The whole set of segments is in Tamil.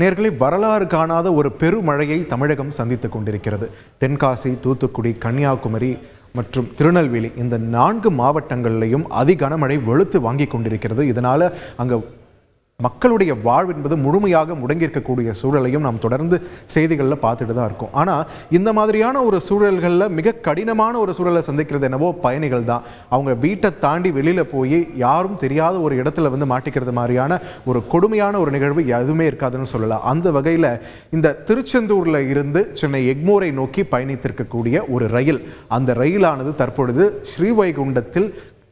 நேர்களை வரலாறு காணாத ஒரு பெருமழையை தமிழகம் சந்தித்துக் கொண்டிருக்கிறது. தென்காசி, தூத்துக்குடி, கன்னியாகுமரி மற்றும் திருநெல்வேலி இந்த 4 மாவட்டங்களிலையும் அதிகனமழை வெளுத்து வாங்கி கொண்டிருக்கிறது. இதனால அங்க மக்களுடைய வாழ்வு என்பது முழுமையாக முடங்கியிருக்கக்கூடிய சூழலையும் நாம் தொடர்ந்து செய்திகளில் பார்த்துட்டு தான் இருக்கோம். ஆனால் இந்த மாதிரியான ஒரு சூழல்களில் மிக கடினமான ஒரு சூழலை சந்திக்கிறது என்னவோ பயணிகள் தான். அவங்க வீட்டை தாண்டி வெளியில் போய் யாரும் தெரியாத ஒரு இடத்துல மாட்டிக்கிறது மாதிரியான ஒரு கொடுமையான ஒரு நிகழ்வு எதுவுமே இருக்காதுன்னு சொல்லலாம். அந்த வகையில் இந்த திருச்செந்தூரில் இருந்து சென்னை எக்மோரை நோக்கி பயணித்திருக்கக்கூடிய ஒரு ரயில், அந்த ரயிலானது தற்பொழுது ஸ்ரீவைகுண்டத்தில்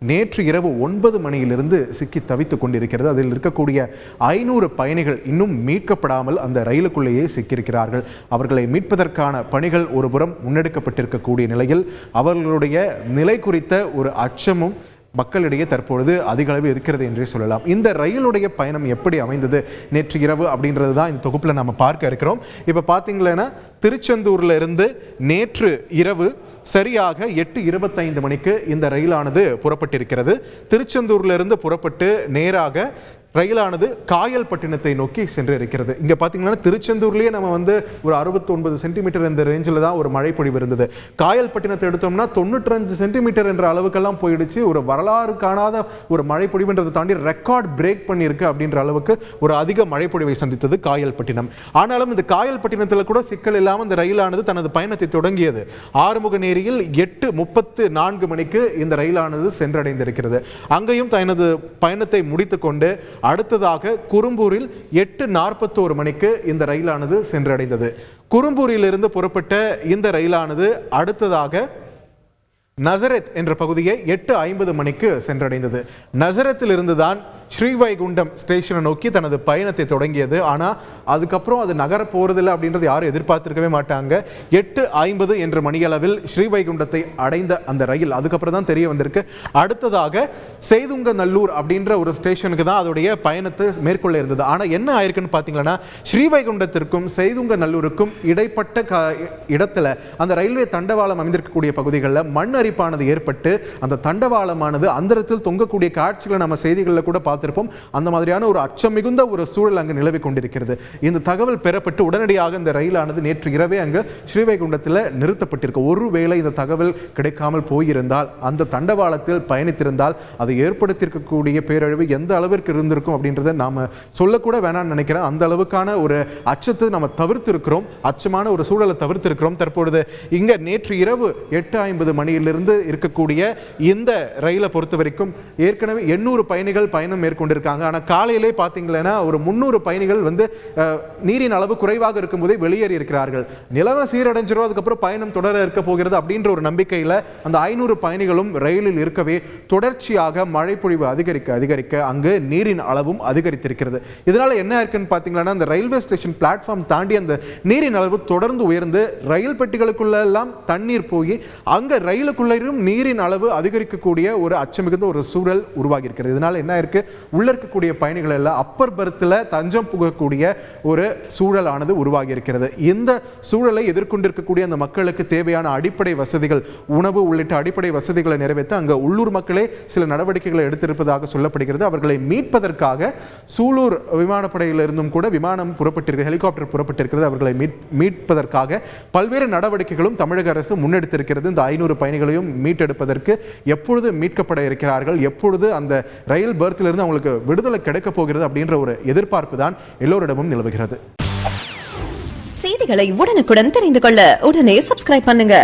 நேற்று இரவு 9 மணியிலிருந்து சிக்கி தவித்துக் கொண்டிருக்கிறது. அதில் இருக்கக்கூடிய 500 பயணிகள் இன்னும் மீட்கப்படாமல் அந்த ரயிலுக்குள்ளேயே சிக்கியிருக்கிறார்கள். அவர்களை மீட்பதற்கான பணிகள் ஒருபுறம் முன்னெடுக்கப்பட்டிருக்கக்கூடிய நிலையில் அவர்களுடைய நிலை குறித்த ஒரு அச்சமும் மக்களிடையே தற்பொழுது அதிக அளவில் இருக்கிறது என்றே சொல்லலாம். இந்த ரயிலுடைய பயணம் எப்படி அமைந்தது நேற்று இரவு அப்படின்றது தான் இந்த தொகுப்பில் நம்ம பார்க்க இருக்கிறோம். இப்போ பார்த்தீங்களன்னா திருச்செந்தூரில் இருந்து நேற்று இரவு சரியாக 8:25 மணிக்கு இந்த ரயிலானது புறப்பட்டிருக்கிறது. திருச்செந்தூரில் இருந்து புறப்பட்டு நேராக ரயிலானது காயல்பட்டினத்தை நோக்கி சென்று இருக்கிறது. இங்கே பார்த்தீங்கன்னா திருச்செந்தூர்லேயே நம்ம ஒரு 69 சென்டிமீட்டர் இந்த ரேஞ்சில் தான் ஒரு மழை பொழிவு இருந்தது. காயல்பட்டினத்தை எடுத்தோம்னா 95 சென்டிமீட்டர் என்ற அளவுக்கெல்லாம் போயிடுச்சு. ஒரு வரலாறு காணாத ஒரு மழை பொழிவுன்றதை தாண்டி ரெக்கார்ட் பிரேக் பண்ணியிருக்கு அப்படின்ற அளவுக்கு ஒரு அதிக மழை பொழிவை சந்தித்தது காயல்பட்டினம். ஆனாலும் இந்த காயல்பட்டினத்தில் கூட சிக்கல் இல்லாமல் இந்த ரயிலானது தனது பயணத்தை தொடங்கியது. ஆறுமுகநேரியில் 8:34 மணிக்கு இந்த ரயிலானது சென்றடைந்திருக்கிறது. அங்கேயும் தனது பயணத்தை முடித்துக்கொண்டு அடுத்ததாக குரும்பூரில் 8:41 மணிக்கு இந்த ரயிலானது சென்றடைந்தது. குரும்பூரிலிருந்து புறப்பட்ட இந்த ரயிலானது அடுத்ததாக நசரத் என்ற பகுதியை 8:50 மணிக்கு சென்றடைந்தது. நசரத்தில் இருந்துதான் ஸ்ரீவைகுண்டம் ஸ்டேஷனை நோக்கி தனது பயணத்தை தொடங்கியது. ஆனால் அதுக்கப்புறம் அது நகர போறதில்லை அப்படின்றது யாரும் எதிர்பார்த்திருக்கவே மாட்டாங்க. 8:50 என்ற மணியளவில் ஸ்ரீவைகுண்டத்தை அடைந்த அந்த ரயில் அதுக்கப்புறம் தான் தெரிய வந்திருக்கு. அடுத்ததாக செய்துங்கநல்லூர் அப்படின்ற ஒரு ஸ்டேஷனுக்கு தான் அதோடைய பயணத்தை மேற்கொள்ள இருந்தது. ஆனால் என்ன ஆயிருக்குன்னு பார்த்தீங்கன்னா ஸ்ரீவைகுண்டத்திற்கும் செய்துங்கநல்லூருக்கும் இடைப்பட்ட இடத்துல அந்த ரயில்வே தண்டவாளம் அமைந்திருக்கக்கூடிய பகுதிகளில் மண் அரிப்பானது ஏற்பட்டு அந்த தண்டவாளமானது அந்தரத்தில் தொங்கக்கூடிய காட்சிகளை நம்ம செய்திகளில் கூட பார்த்திருப்போம். அந்த மாதிரியான ஒரு அச்சம் மிகுந்த ஒரு சூழல் அங்கு நிலவி கொண்டிருக்கிறது. இந்த தகவல் பெறப்பட்டு உடனடியாக இந்த ரயிலானது நேற்று இரவே அங்கு ஸ்ரீவைகுண்டத்தில் நிறுத்தப்பட்டிருக்கு. ஒருவேளை இந்த தகவல் கிடைக்காமல் போயிருந்தால், அந்த தண்டவாளத்தில் பயணித்திருந்தால் அது ஏற்படுத்தியிருக்கக்கூடிய பேரழிவு எந்த அளவிற்கு இருந்திருக்கும் அப்படின்றத நாம சொல்லக்கூட வேணாம்னு நினைக்கிறேன். அந்த அளவுக்கான ஒரு அச்சத்தை நம்ம தவிர்த்திருக்கிறோம், அச்சமான ஒரு சூழலை தவிர்த்திருக்கிறோம். தற்பொழுது இங்க நேற்று இரவு 8:50 மணியிலிருந்து இருக்கக்கூடிய இந்த ரயிலை பொறுத்த வரைக்கும் ஏற்கனவே 800 பயணிகள் பயணம் மேற்கொண்டிருக்காங்க. ஆனால் காலையிலே பார்த்தீங்கன்னா ஒரு 300 பயணிகள் நீரின் அளவு குறைவாக இருக்கும்போதே வெளியேறி இருக்கிறார்கள். நிலவ சீரடைஞ்சிரும், அதுக்கப்புறம் பயணம் தொடர இருக்க போகிறது அப்படின்ற ஒரு நம்பிக்கையில் அந்த 500 பயணிகளும் ரயிலில் இருக்கவே தொடர்ச்சியாக மழை பொழிவு அதிகரிக்க அதிகரிக்க அங்கு நீரின் அளவும் அதிகரித்திருக்கிறது. இதனால என்ன இருக்குன்னு பார்த்தீங்கன்னா அந்த ரயில்வே ஸ்டேஷன் பிளாட்ஃபார்ம் தாண்டி அந்த நீரின் அளவு தொடர்ந்து உயர்ந்து ரயில் பெட்டிகளுக்குள்ள எல்லாம் தண்ணீர் போய் அங்க ரயிலுக்குள்ளும் நீரின் அளவு அதிகரிக்கக்கூடிய ஒரு அச்சமிகுந்த ஒரு சூழல் உருவாகி இருக்கிறது. இதனால என்ன இருக்கு, உள்ள இருக்கக்கூடிய பயணிகள் எல்லாம் அப்பர் பர்த்தில் தஞ்சம் புகக்கூடிய ஒரு சூழலானது உருவாகி இருக்கிறது. இந்த சூழலை எதிர்கொண்டிருக்கக்கூடிய அந்த மக்களுக்கு தேவையான அடிப்படை வசதிகள், உணவு உள்ளிட்ட அடிப்படை வசதிகளை நிறைவேற்ற அங்க உள்ளூர் மக்களே சில நடவடிக்கைகளை எடுத்திருப்பதாக சொல்லப்படுகிறது. அவர்களை மீட்பதற்காக சூலூர் விமானப்படையிலிருந்தும் கூட விமானம் புறப்பட்டிருக்கிறது, ஹெலிகாப்டர் புறப்பட்டிருக்கிறது. அவர்களை மீட்பதற்காக பல்வேறு நடவடிக்கைகளும் தமிழக அரசு முன்னெடுத்திருக்கிறது. இந்த 500 பயணிகளையும் மீட்டெடுப்பதற்கு எப்பொழுது மீட்கப்பட இருக்கிறார்கள், எப்பொழுது அந்த ரயில் பர்த்திலிருந்து அவங்களுக்கு விடுதலை கிடைக்க போகிறது அப்படின்ற ஒரு எதிர்பார்ப்பு தான் எல்லோரிடமும் நிலவுகிறது. செய்திகளை உடனுக்குடன் தெரிந்து கொள்ள உடனே சப்ஸ்கிரைப் பண்ணுங்க.